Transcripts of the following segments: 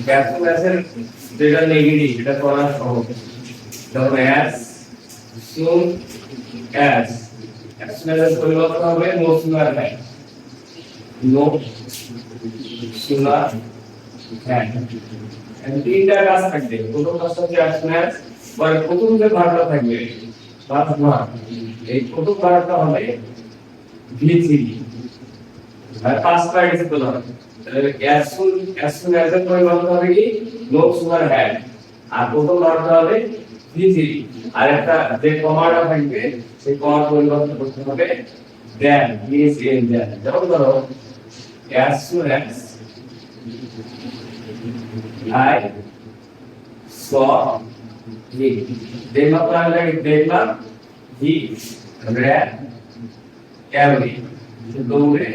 ক্যালকুলাসের যেটা নেগেটিভ এটা করা সহজ। যেমন as soon as এর পরিবর্তন হবে no sooner than, no sooner than। And তিনটা কাজ থাকবে। প্রথম কাজটা হচ্ছে as soon as, পরে প্রথম যে ভার্বটা থাকবে লাস্ট ভার্ব, এই প্রথম ভার্বটা হবে v3 আর পাস্ট পার্টিসিপল হবে। তাহলে as soon as এর পরিবর্তন হবে কি no sooner had, আর প্রথম ভার্বটা হবে v3, আর একটা যে কমাটা থাকবে সেই কমার পরিবর্তন করতে হবে then, is in then। যেমন ধরো as soon as I saw him, দেখলাম আমি দেখলাম he ran away, দৌড়ে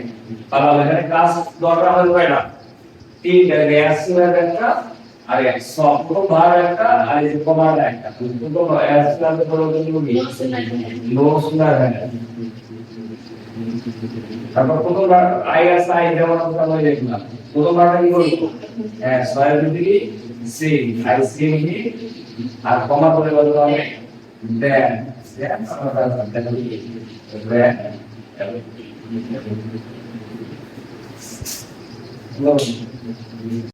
পালালো। এখানে ক্লাস দরকার হবে কয়টা? তিনটা, as soon as একটা, আর সব ভার একটা, আর এই কমান্ড একটা। দুটো as soon as বড় বড় কি no sooner than। তারপর প্রথমবার আই যেমন আমরা দেখলাম, প্রথমবারটা কি করব? সয়ের ভিতরে সি আই সি হি, আর কমা করে বলতে হবে দেন। দেন আমরা দেন